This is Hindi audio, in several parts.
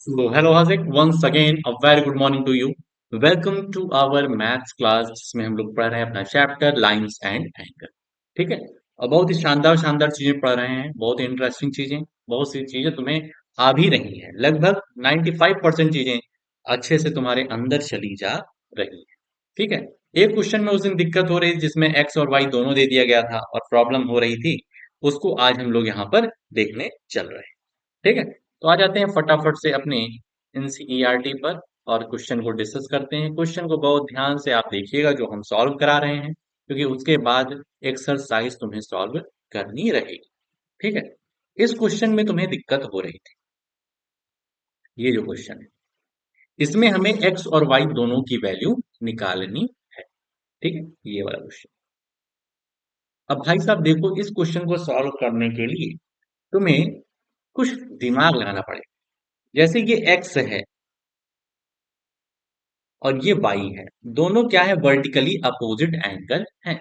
So, hello Hazik, once again a very good morning to you. Welcome to our maths class जिसमें हम लोग पढ़ रहे हैं अपना चैप्टर लाइंस एंड एंगल। ठीक है। और बहुत ही शानदार शानदार चीजें पढ़ रहे हैं, बहुत ही इंटरेस्टिंग चीजें, बहुत सी चीजें तुम्हें आ भी रही हैं। लगभग 95% चीजें अच्छे से तुम्हारे अंदर चली जा रही है। ठीक है। एक क्वेश्चन में उस दिन दिक्कत हो रही थी जिसमें एक्स और वाई दोनों दे दिया गया था और प्रॉब्लम हो रही थी, उसको आज हम लोग यहाँ पर देखने चल रहे हैं। ठीक है। तो आ जाते हैं फटाफट से अपने एनसीईआरटी पर और क्वेश्चन को डिस्कस करते हैं। क्वेश्चन को बहुत ध्यान से आप देखिएगा जो हम सॉल्व करा रहे हैं, क्योंकि उसके बाद एक्सरसाइज तुम्हें सॉल्व करनी रहेगी। ठीक है। इस क्वेश्चन में तुम्हें दिक्कत हो रही थी, ये जो क्वेश्चन है इसमें हमें एक्स और वाई दोनों की वैल्यू निकालनी है। ठीक है, ये वाला क्वेश्चन। अब भाई साहब देखो, इस क्वेश्चन को सॉल्व करने के लिए तुम्हें कुछ दिमाग लगाना पड़ेगा। जैसे ये एक्स है और ये वाई है, दोनों क्या है, वर्टिकली अपोजिट एंगल हैं।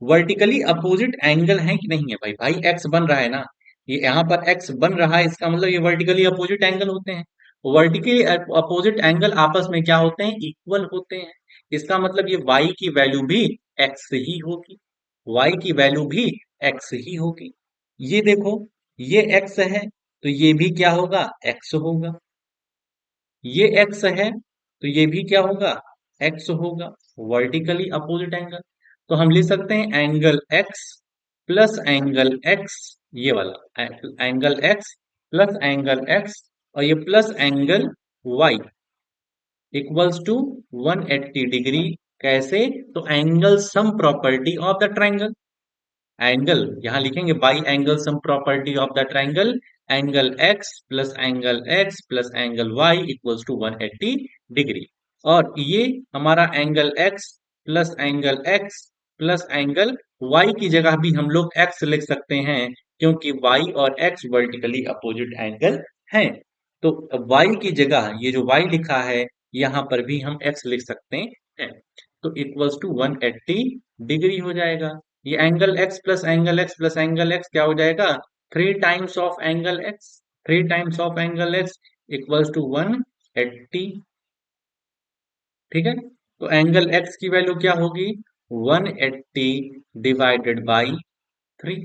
वर्टिकली अपोजिट एंगल है कि नहीं है भाई? भाई एक्स बन रहा है ना, ये यहाँ पर एक्स बन रहा है, इसका मतलब ये वर्टिकली अपोजिट एंगल होते हैं। वर्टिकली अपोजिट एंगल आपस में क्या होते हैं, इक्वल होते हैं। इसका मतलब ये वाई की वैल्यू भी एक्स ही होगी, वाई की वैल्यू भी एक्स ही होगी। ये देखो, ये एक्स है तो ये भी क्या होगा, एक्स होगा। ये एक्स है तो ये भी क्या होगा, एक्स होगा। वर्टिकली अपोजिट एंगल, तो हम लिख सकते हैं angle X plus angle X, ये वाला angle X plus angle X, और ये plus angle Y equals to 180 degree. कैसे? तो angle sum property of the triangle, angle यहां लिखेंगे by angle sum property of the triangle, angle X plus angle Y equals to 180 degree. और ये हमारा angle X plus angle Y की जगह भी हम लोग एक्स लिख सकते हैं, क्योंकि वाई और एक्स वर्टिकली अपोजिट एंगल हैं। तो वाई की जगह ये जो वाई लिखा है, यहां पर भी हम एक्स लिख सकते हैं। तो इक्वल्स टू 180 डिग्री हो जाएगा। ये angle X plus angle X plus angle X क्या हो जाएगा, three times of angle X, three times of angle X equals to 180। ठीक है। तो एंगल एक्स की वैल्यू क्या होगी, 180 divided by three,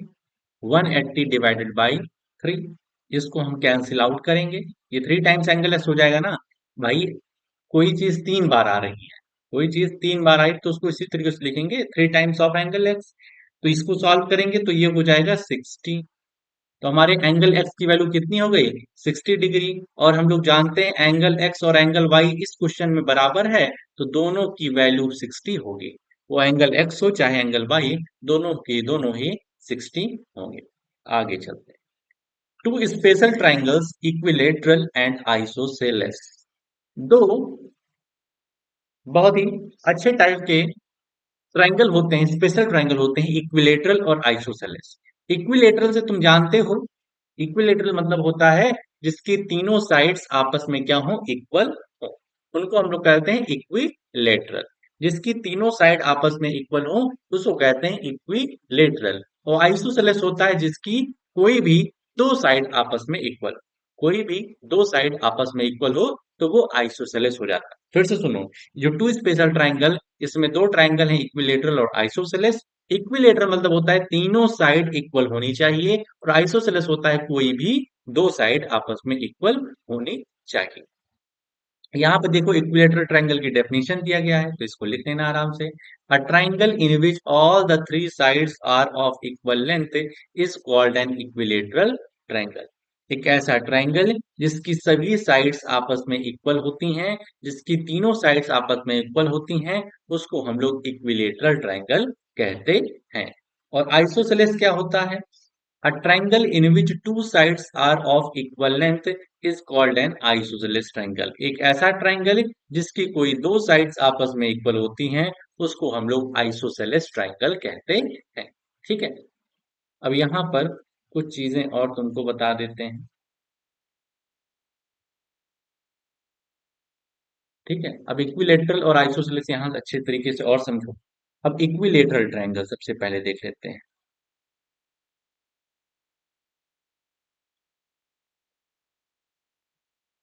180 divided by three. इसको हम कैंसिल आउट करेंगे, ये थ्री टाइम्स एंगल एक्स हो जाएगा ना भाई। कोई चीज तीन बार आ रही है, कोई चीज तीन बार आई तो उसको इसी तरीके से लिखेंगे, three times of angle x. तो इसको सॉल्व करेंगे तो ये हो जाएगा 60। तो हमारे एंगल एक्स की वैल्यू कितनी हो गई, 60 डिग्री। और हम लोग जानते हैं एंगल एक्स और एंगल वाई इस क्वेश्चन में बराबर है, तो दोनों की वैल्यू 60 होगी। वो एंगल एक्स हो चाहे एंगल वाई, दोनों की दोनों ही 60 होंगे। आगे चलते हैं। Two special triangles equilateral and isosceles, दो बहुत ही अच्छे टाइप के ट्रायंगल होते हैं, स्पेशल ट्रायंगल होते हैं, इक्विलेटरल और आइसोसेलेस। इक्विलेटरल से तुम जानते हो, इक्विलेटरल मतलब होता है जिसकी तीनों साइड्स आपस में क्या हो, इक्वल हो, उनको हम लोग कहते हैं इक्विलेटरल। जिसकी तीनों साइड आपस में इक्वल हो उसको कहते हैं इक्विलेटरल। और आइसोसेलेस होता है जिसकी कोई भी दो साइड आपस में इक्वल, कोई भी दो साइड आपस में इक्वल हो तो वो आइसोसेलेस हो जाता है। फिर से सुनो, जो टू स्पेशल ट्राइंगल, इसमें दो ट्राइंगल हैं, इक्विलेटरल और आइसोसेलेस। इक्विलेटरल मतलब होता है तीनों साइड इक्वल होनी चाहिए, और आइसोसेलेस होता है कोई भी दो साइड आपस में इक्वल होनी चाहिए। यहाँ पे देखो इक्विलेटरल ट्रायंगल की डेफिनेशन दिया गया है, तो इसको लिख लेना आराम से। A triangle in which all the three sides are of equal length is called an equilateral triangle. एक ऐसा ट्रायंगल जिसकी सभी साइड्स आपस में इक्वल होती हैं, जिसकी तीनों साइड्स आपस में इक्वल होती हैं, उसको हम लोग इक्विलेटरल ट्रायंगल कहते हैं। और आइसोसेलेस क्या होता है, a triangle in which two sides are of equal length is called an isosceles triangle। एक ऐसा ट्राइंगल जिसकी कोई दो साइड्स आपस में इक्वल होती हैं, उसको हम लोग आइसोसेलेस ट्राइंगल कहते हैं। ठीक है। अब यहाँ पर कुछ चीजें और तुमको बता देते हैं। ठीक है। अब इक्विलेटरल और आइसोसेलेस यहाँ अच्छे तरीके से और समझो। अब इक्विलेटरल ट्राइंगल सबसे पहले देख लेते हैं।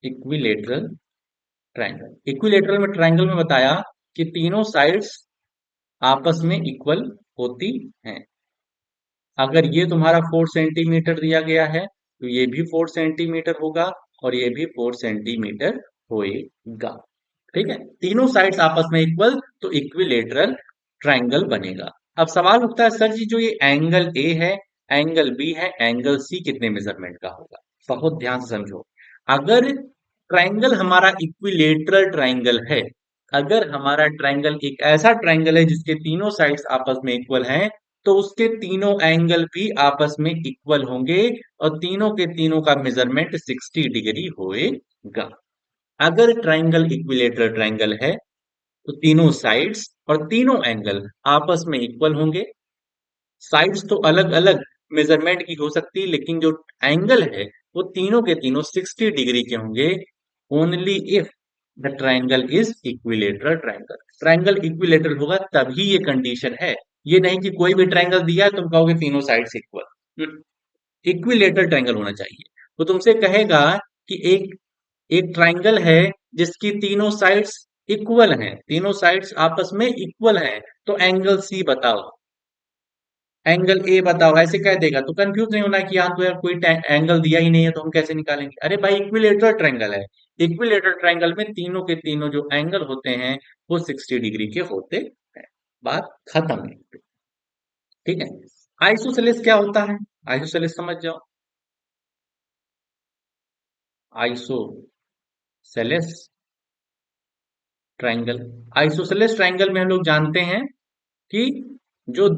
Equilateral triangle. इक्विलेटरल में ट्रायंगल में बताया कि तीनों साइड्स आपस में इक्वल होती हैं। अगर ये तुम्हारा 4 सेंटीमीटर दिया गया है तो ये भी 4 सेंटीमीटर होगा और ये भी 4 सेंटीमीटर होएगा। ठीक है, तीनों साइड्स आपस में इक्वल तो इक्विलेटरल ट्रायंगल बनेगा। अब सवाल उठता है सर जी जो ये एंगल ए है, एंगल बी है, एंगल सी कितने मेजरमेंट का होगा? बहुत ध्यान से समझो। अगर ट्रायंगल हमारा इक्विलेटरल ट्रायंगल है, अगर हमारा ट्रायंगल एक ऐसा ट्रायंगल है जिसके तीनों साइड्स आपस में इक्वल हैं, तो उसके तीनों एंगल भी आपस में इक्वल होंगे और तीनों के तीनों का मेजरमेंट 60 डिग्री होएगा। अगर ट्रायंगल इक्विलेटरल ट्रायंगल है तो तीनों साइड्स और तीनों एंगल आपस में इक्वल होंगे। साइड्स तो अलग अलग मेजरमेंट की हो सकती है लेकिन जो एंगल है वो तीनों के तीनों 60 डिग्री के होंगे। Only if the triangle is equilateral triangle. Triangle equilateral होगा तभी ये कंडीशन है। ये नहीं कि कोई भी ट्रायंगल दिया है तुम कहोगे तीनों साइड्स इक्वल। इक्विलेटरल ट्रायंगल होना चाहिए। वो तुमसे कहेगा कि एक ट्रायंगल है जिसकी तीनों साइड्स इक्वल हैं, तीनों साइड्स आपस में इक्वल हैं, तो एंगल सी बताओ, एंगल ए बताओ, ऐसे कह देगा तो कंफ्यूज नहीं होना कि यहाँ तो यार कोई एंगल दिया ही नहीं है तो हम कैसे निकालेंगे। अरे भाई इक्विलेटरल ट्रायंगल है, इक्विलेटरल ट्रायंगल में तीनों के तीनों जो एंगल होते हैं वो 60 डिग्री के होते हैं। बात खत्म है। ठीक है, आइसोसेलेस क्या होता है? आइसोसेलेस समझ जाओ। आइसोसेलेस ट्रायंगल, आइसोसेलेस ट्रायंगल में हम लोग जानते हैं कि जो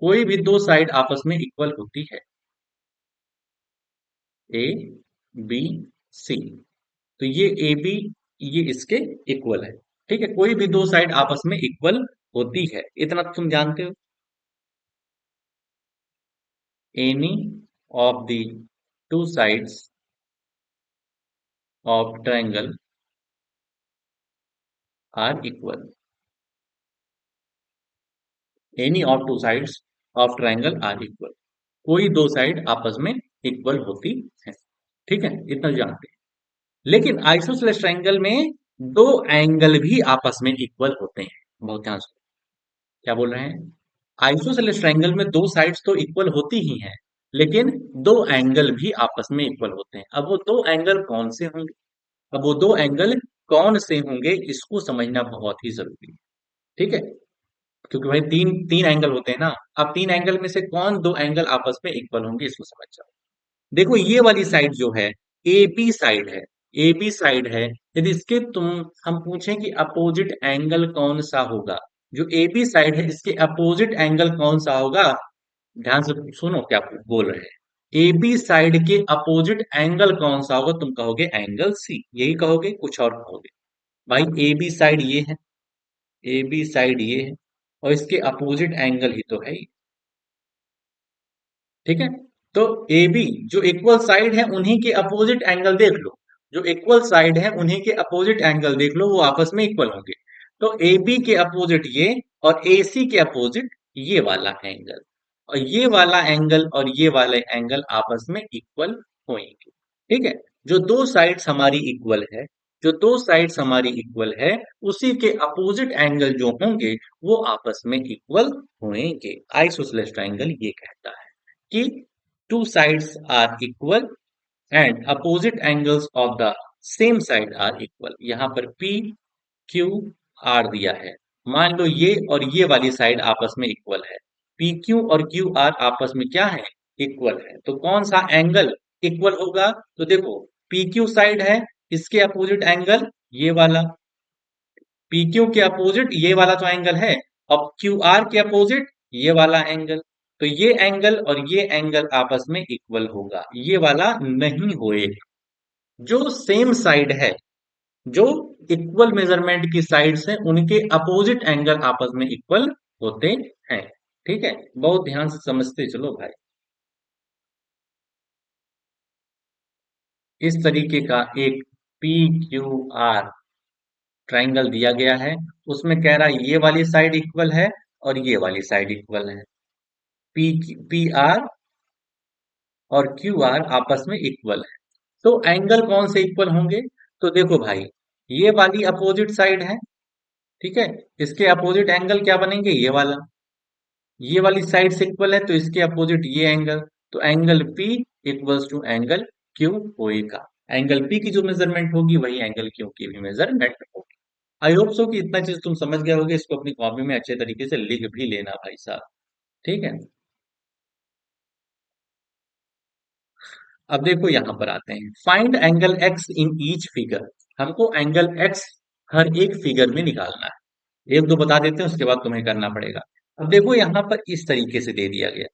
कोई भी दो साइड आपस में इक्वल होती है, ए बी सी, तो ये ए बी ये इसके इक्वल है। ठीक है, कोई भी दो साइड आपस में इक्वल होती है, इतना तो तुम जानते हो। Any of the two sides of triangle are equal, any of two sides of triangle are equal, कोई दो साइड आपस में इक्वल होती है। ठीक है, इतना जानते हैं। लेकिन आइसोसेलेस ट्रायंगल में दो एंगल भी आपस में इक्वल होते हैं। बहुत ध्यान से, क्या बोल रहे हैं? आइसोसेलेस ट्रायंगल में दो साइड्स तो इक्वल होती ही हैं, लेकिन दो एंगल भी आपस में इक्वल होते हैं। अब वो दो एंगल कौन से होंगे? अब वो दो एंगल कौन से होंगे इसको समझना बहुत ही जरूरी है। ठीक है, क्योंकि भाई तीन तीन एंगल होते हैं ना। अब तीन एंगल में से कौन दो एंगल आपस में इक्वल होंगे इसको समझ जाओ। देखो ये वाली साइड जो है ए बी साइड है, ए बी साइड है। यदि इसके तुम हम पूछें कि अपोजिट एंगल कौन सा होगा, जो ए बी साइड है इसके अपोजिट एंगल कौन सा होगा? ध्यान से सुनो क्या बोल रहे हैं। ए बी साइड के अपोजिट एंगल कौन सा होगा? तुम कहोगे एंगल सी, यही कहोगे कुछ और कहोगे? भाई ए बी साइड ये है, ए बी साइड ये है और इसके अपोजिट एंगल ही तो है ये। ठीक है, तो ए बी जो इक्वल साइड है उन्हीं के अपोजिट एंगल देख लो, जो इक्वल साइड है उन्हीं के अपोजिट एंगल देख लो, वो आपस में इक्वल होंगे। तो ए बी के अपोजिट ये और ए सी के अपोजिट ये वाला एंगल, और ये वाला एंगल और ये वाले एंगल आपस में इक्वल होंगे। ठीक है, जो दो साइड्स हमारी इक्वल है, जो दो साइड्स हमारी इक्वल है, उसी के अपोजिट एंगल जो होंगे वो आपस में इक्वल होंगे। आइसोसेलेस ट्रायंगल ये कहता है कि two sides are equal and opposite angles of the same side are equal। यहाँ पर P Q R दिया है। मान लो ये और ये वाली साइड आपस में इक्वल है, पी क्यू और क्यू आर आपस में क्या है? इक्वल है। तो कौन सा एंगल इक्वल होगा? तो देखो पी क्यू साइड है, इसके अपोजिट एंगल ये वाला, पी क्यू के अपोजिट ये वाला तो एंगल है, अब क्यू आर के अपोजिट ये वाला एंगल, तो ये एंगल और ये एंगल आपस में इक्वल होगा, ये वाला नहीं होएगा। जो सेम साइड है, जो इक्वल मेजरमेंट की साइड्स हैं उनके अपोजिट एंगल आपस में इक्वल होते हैं। ठीक है, बहुत ध्यान से समझते चलो भाई। इस तरीके का एक पी क्यू आर ट्राइंगल दिया गया है, उसमें कह रहा है ये वाली साइड इक्वल है और ये वाली साइड इक्वल है, पी पी आर और क्यू आर आपस में इक्वल है। तो एंगल कौन से इक्वल होंगे? तो देखो भाई, ये वाली अपोजिट साइड है, ठीक है, इसके अपोजिट एंगल क्या बनेंगे? ये वाला, ये वाली साइड से इक्वल है तो इसके अपोजिट ये एंगल, तो angle P equals to angle Q होएगा। एंगल P की जो मेजरमेंट होगी वही एंगल क्यू की भी मेजरमेंट होगी। आई होप सो कि इतना चीज तुम समझ गए होगे, इसको अपनी कॉपी में अच्छे तरीके से लिख भी लेना भाई साहब, ठीक है। अब देखो यहां पर आते हैं, find angle x in each figure. हमको एंगल एक्स हर एक फिगर में निकालना है। एक दो बता देते हैं, उसके बाद तुम्हें करना पड़ेगा। अब देखो यहां पर इस तरीके से दे दिया गया,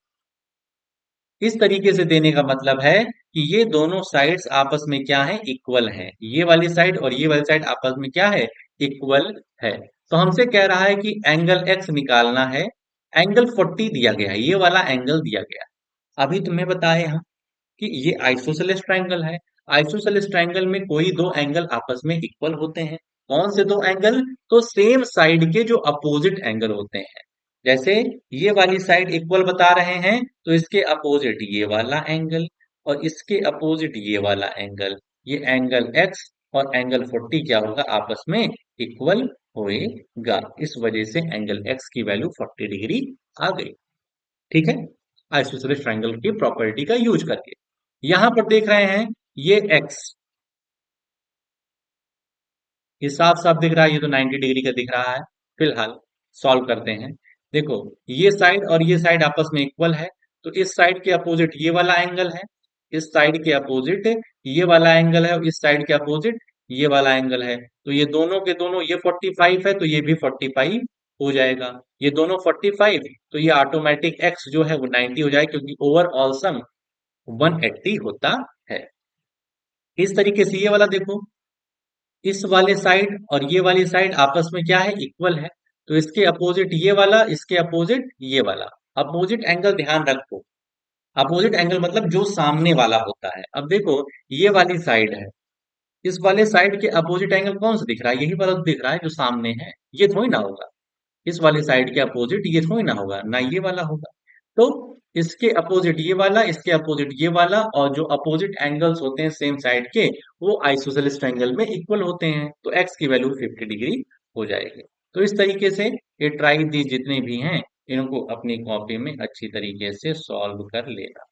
इस तरीके से देने का मतलब है कि ये दोनों साइड्स आपस में क्या है? इक्वल है। ये वाली साइड और ये वाली साइड आपस में क्या है? इक्वल है। तो हमसे कह रहा है कि एंगल एक्स निकालना है। एंगल 40 दिया गया है, ये वाला एंगल दिया गया है। अभी तुम्हें बताए हम कि ये आइसोसेलेस ट्रायंगल है। आइसोसेलेस ट्रायंगल में कोई दो एंगल आपस में इक्वल होते हैं। कौन से दो एंगल? तो सेम साइड के जो अपोजिट एंगल होते हैं। जैसे ये वाली साइड इक्वल बता रहे हैं तो इसके अपोजिट ये वाला एंगल और इसके अपोजिट ये वाला एंगल, ये एंगल एक्स और एंगल 40 क्या होगा? आपस में इक्वल होएगा। इस वजह से एंगल एक्स की वैल्यू 40 डिग्री आ गई, ठीक है, आइसोसेलेस ट्रायंगल की प्रॉपर्टी का यूज करके। यहां पर देख रहे हैं ये एक्स, ये साफ साफ दिख रहा है, ये तो 90 डिग्री का दिख रहा है। फिलहाल सॉल्व करते हैं। देखो, ये साइड और ये साइड आपस में इक्वल है, तो इस साइड के अपोजिट ये वाला एंगल है, इस साइड के अपोजिट ये वाला एंगल है और इस साइड के अपोजिट ये वाला एंगल है। तो ये दोनों के दोनों, ये 45 है तो ये भी 45 हो जाएगा। ये दोनों 45, तो ये ऑटोमेटिक एक्स जो है वो 90 हो जाएगा, क्योंकि ओवरऑल सम 180 होता है। इस तरीके से ये वाला देखो, इस वाले साइड और ये वाली साइड आपस में क्या है? इक्वल है। तो इसके अपोजिट ये वाला, इसके अपोजिट ये वाला। अपोजिट एंगल ध्यान रखो, अपोजिट एंगल मतलब जो सामने वाला होता है। अब देखो, ये वाली साइड है, इस वाले साइड के अपोजिट एंगल कौन सा दिख रहा है? यही वाला तो दिख रहा है जो सामने है, ये थोड़ी ना होगा। इस वाले साइड के अपोजिट ये थोड़ी ना होगा, ना ये वाला होगा। तो इसके अपोजिट ये वाला, इसके अपोजिट ये वाला, और जो अपोजिट एंगल्स होते हैं सेम साइड के, वो आइसोसेलेस ट्रायंगल में इक्वल होते हैं। तो एक्स की वैल्यू 50 डिग्री हो जाएगी। तो इस तरीके से ये ट्राई दी जितने भी हैं, इनको अपनी कॉपी में अच्छी तरीके से सॉल्व कर लेना।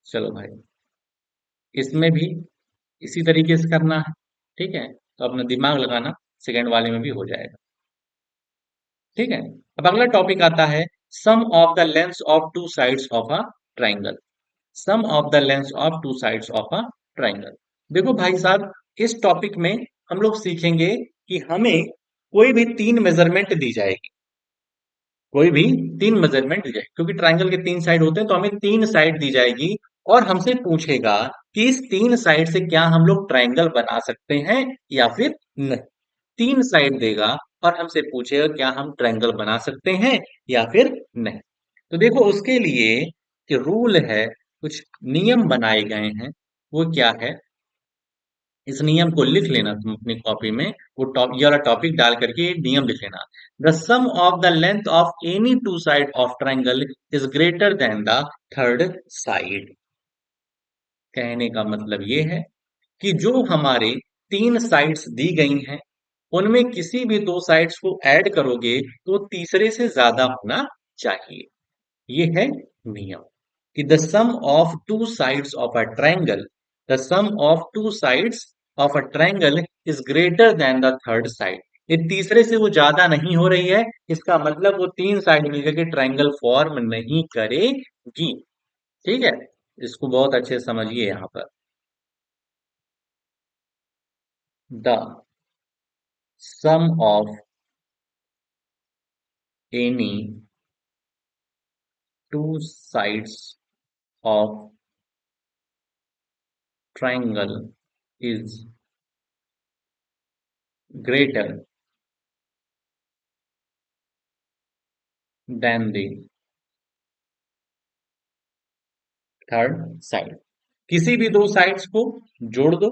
चलो भाई, इसमें भी इसी तरीके से करना है, ठीक है, तो अपना दिमाग लगाना, सेकेंड वाले में भी हो जाएगा, ठीक है। अब अगला टॉपिक आता है, sum of the lengths of two sides of a triangle. Sum of the lengths of two sides of a triangle. देखो भाई साहब, इस टॉपिक में हम लोग सीखेंगे कि हमें कोई भी तीन मेजरमेंट दी जाएगी, कोई भी तीन मेजरमेंट दी जाएगी, क्योंकि ट्राइंगल के तीन साइड होते हैं, तो हमें तीन साइड दी जाएगी और हमसे पूछेगा कि इस तीन साइड से क्या हम लोग ट्राइंगल बना सकते हैं या फिर नहीं। तीन साइड देगा और हमसे पूछेगा क्या हम ट्रायंगल बना सकते हैं या फिर नहीं। तो देखो उसके लिए कि रूल है, कुछ नियम बनाए गए हैं। वो क्या है? इस नियम को लिख लेना तुम अपनी कॉपी में। वो ये वाला टॉपिक डाल करके नियम लिख लेना। The sum of the length of any two side of triangle is greater than the third side. कहने का मतलब ये है कि जो हमारे तीन साइड्स दी गई हैं, उनमें किसी भी दो साइड्स को ऐड करोगे तो तीसरे से ज्यादा होना चाहिए। ये है नियम कि the sum of two sides of a triangle, the sum of two sides of a triangle is greater than the third side. ये तीसरे से वो ज्यादा नहीं हो रही है, इसका मतलब वो तीन साइड मिलकर के ट्रायंगल फॉर्म नहीं करेगी, ठीक है। इसको बहुत अच्छे से समझिए यहाँ पर। The sum of any two sides of triangle is greater than the third side। किसी भी दो साइड्स को जोड़ दो,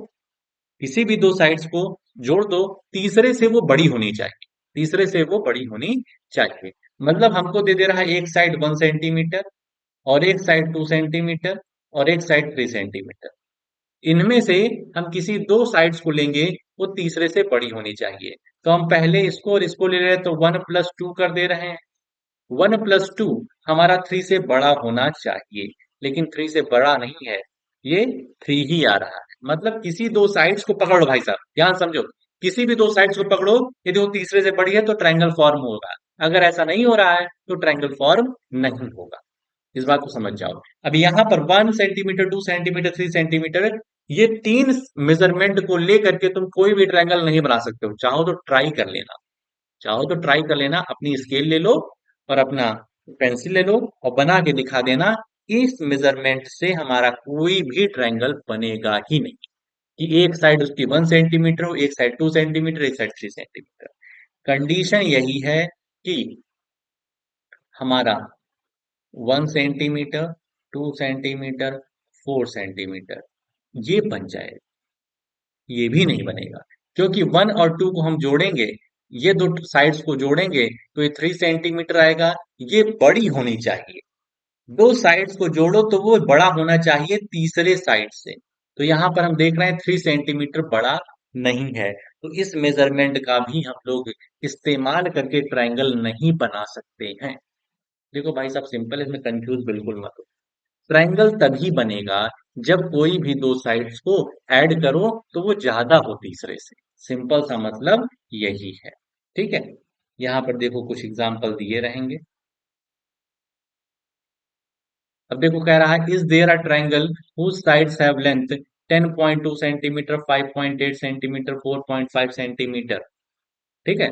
किसी भी दो साइड्स को जोड़ दो, तीसरे से वो बड़ी होनी चाहिए, तीसरे से वो बड़ी होनी चाहिए। मतलब हमको दे दे रहा है एक साइड 1 सेंटीमीटर और एक साइड 2 सेंटीमीटर और एक साइड 3 सेंटीमीटर। इनमें से हम किसी दो साइड्स को लेंगे, वो तीसरे से बड़ी होनी चाहिए। तो हम पहले इसको और इसको ले रहे हैं, तो 1+2 कर दे रहे हैं। 1+2 हमारा 3 से बड़ा होना चाहिए, लेकिन 3 से बड़ा नहीं है, ये 3 ही आ रहा है। मतलब किसी दो साइड्स को पकड़ो भाई साहब, ध्यान समझो। किसी भी दो साइड्स को पकड़ो, यदि वो तीसरे से बड़ी है तो ट्रायंगल फॉर्म होगा। अगर ऐसा नहीं हो रहा है तो ट्रायंगल फॉर्म नहीं होगा। इस बात को समझ जाओ। अब यहाँ पर 1 सेंटीमीटर, 2 सेंटीमीटर, 3 सेंटीमीटर, ये तीन मेजरमेंट को लेकर के तुम कोई भी ट्रायंगल नहीं बना सकते हो। चाहो तो ट्राई कर लेना, चाहो तो ट्राई कर लेना, अपनी स्केल ले लो और अपना पेंसिल ले लो और बना के दिखा देना। इस मेजरमेंट से हमारा कोई भी ट्रायंगल बनेगा ही नहीं कि एक साइड उसकी 1 सेंटीमीटर हो, एक साइड 2 सेंटीमीटर, एक साइड 3 सेंटीमीटर। कंडीशन यही है कि हमारा 1 सेंटीमीटर, 2 सेंटीमीटर, 4 सेंटीमीटर ये बन जाए। ये भी नहीं बनेगा, क्योंकि 1 और 2 को हम जोड़ेंगे, ये दो साइड्स को जोड़ेंगे तो ये 3 सेंटीमीटर आएगा। ये बड़ी होनी चाहिए। दो साइड्स को जोड़ो तो वो बड़ा होना चाहिए तीसरे साइड से। तो यहाँ पर हम देख रहे हैं 3 सेंटीमीटर बड़ा नहीं है, तो इस मेजरमेंट का भी हम लोग इस्तेमाल करके ट्रायंगल नहीं बना सकते हैं। देखो भाई साहब, सिंपल है, इसमें कंफ्यूज बिल्कुल मत हो। ट्रायंगल तभी बनेगा जब कोई भी दो साइड्स को ऐड करो तो वो ज्यादा हो तीसरे से। सिंपल सा मतलब यही है। ठीक है, यहाँ पर देखो कुछ एग्जांपल दिए रहेंगे। अब देखो कह रहा है, is there a triangle whose sides have length 10.2 centimetre, 5.8 centimetre, 4.5 centimetre. ठीक है,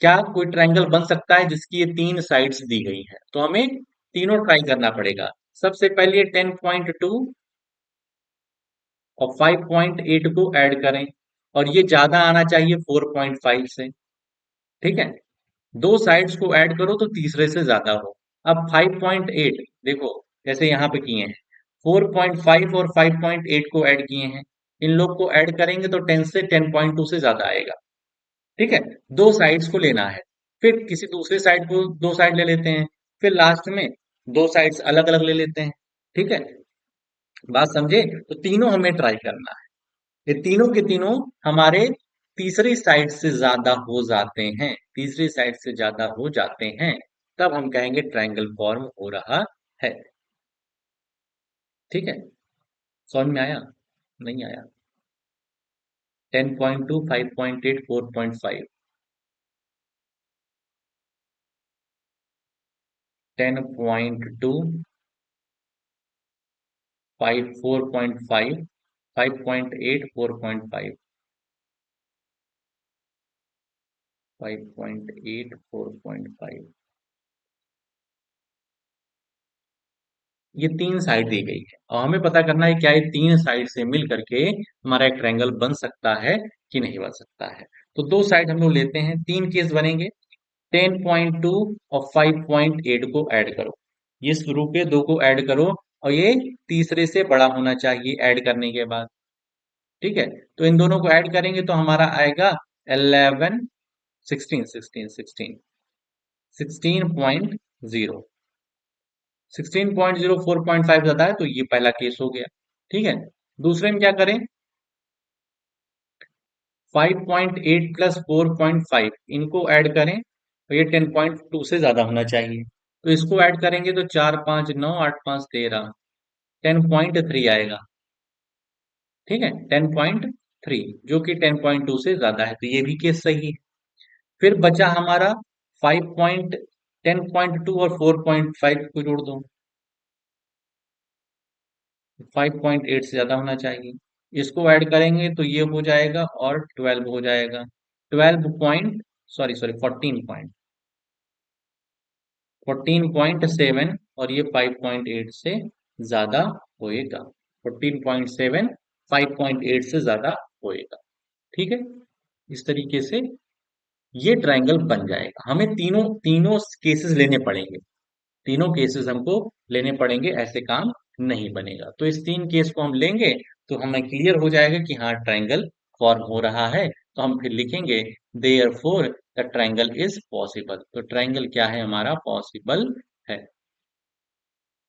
क्या कोई ट्रायंगल बन सकता है जिसकी ये तीन साइड्स दी गई है? तो हमें तीनों ट्राई करना पड़ेगा। सबसे पहले 10.2 और 5.8 को ऐड करें, और ये ज्यादा आना चाहिए 4.5 से। ठीक है, दो साइड्स को ऐड करो तो तीसरे से ज्यादा हो। अब 5.8 देखो, जैसे यहाँ पे किए हैं, 4.5 और 5.8 को ऐड किए हैं। इन लोग को ऐड करेंगे तो 10 से 10.2 से ज्यादा आएगा। ठीक है, दो साइड्स को लेना है, फिर किसी दूसरे साइड को दो साइड ले लेते हैं, फिर लास्ट में दो साइड्स अलग अलग ले लेते हैं। ठीक है, बात समझे? तो तीनों हमें ट्राई करना है। ये तीनों के तीनों हमारे तीसरी साइड से ज्यादा हो जाते हैं, तीसरी साइड से ज्यादा हो जाते हैं, तब हम कहेंगे ट्रायंगल फॉर्म हो रहा है। ठीक है, समझ में आया? नहीं आया? 10.2, 5.8, 4.5। 10.2, 4.5, 5.8, 4.5, 5.8, 4.5, ये तीन साइड दी गई है और हमें पता करना है क्या ये तीन साइड से मिल करके हमारा एक ट्रायंगल बन सकता है कि नहीं बन सकता है। तो दो साइड हम लोग लेते हैं, तीन केस बनेंगे। 10.2 और 5.8 को ऐड करो, ये शुरू के दो को ऐड करो, और ये तीसरे से बड़ा होना चाहिए ऐड करने के बाद। ठीक है, तो इन दोनों को ऐड करेंगे तो हमारा आएगा 11, 16, 16, 16, 16.0। 16.0, 4.5 ज्यादा है, तो ये पहला केस हो गया। ठीक है, दूसरे में क्या करें? 5.8 प्लस 4.5 इनको ऐड करें, तो ये 10.2 से ज्यादा होना चाहिए। तो इसको ऐड करेंगे तो 4, 5, 9, 8, 5, 13, 10.3 आएगा। ठीक है, 10.3, जो कि 10.2 से ज्यादा है, तो ये भी केस सही है। फिर बचा हमारा 10.2 और 4.5 को जोड़ दो, 5.8 से ज्यादा होना चाहिए। इसको ऐड करेंगे तो ये हो जाएगा और 12 हो जाएगा। 12 पॉइंट, सॉरी सॉरी, 14.7, और ये 5.8 से ज्यादा होएगा। 14.7 5.8 से ज्यादा होएगा। ठीक है, इस तरीके से ये ट्रायंगल बन जाएगा। हमें तीनों तीनों केसेस लेने पड़ेंगे, तीनों केसेस हमको लेने पड़ेंगे, ऐसे काम नहीं बनेगा। तो इस तीन केस को हम लेंगे तो हमें क्लियर हो जाएगा कि हाँ ट्रायंगल फॉर्म हो रहा है। तो हम फिर लिखेंगे therefore the triangle is possible. तो ट्रायंगल क्या है हमारा? पॉसिबल है।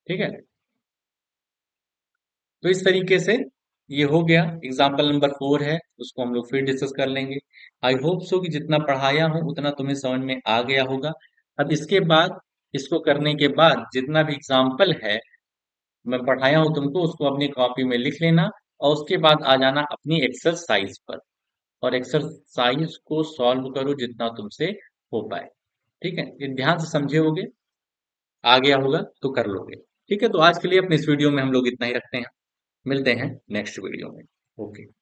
ठीक है, तो इस तरीके से ये हो गया। एग्जाम्पल नंबर 4 है, उसको हम लोग फिर डिस्कस कर लेंगे। आई होप सो कि जितना पढ़ाया हूँ उतना तुम्हें समझ में आ गया होगा। अब इसके बाद, इसको करने के बाद जितना भी एग्जाम्पल है मैं पढ़ाया हूँ तुमको, उसको अपनी कॉपी में लिख लेना और उसके बाद आ जाना अपनी एक्सरसाइज पर, और एक्सरसाइज को सॉल्व करो जितना तुमसे हो पाए। ठीक है, ये ध्यान से समझे होगे, आ गया होगा तो कर लोगे। ठीक है, तो आज के लिए अपने इस वीडियो में हम लोग इतना ही रखते हैं। मिलते हैं नेक्स्ट वीडियो में। ओके।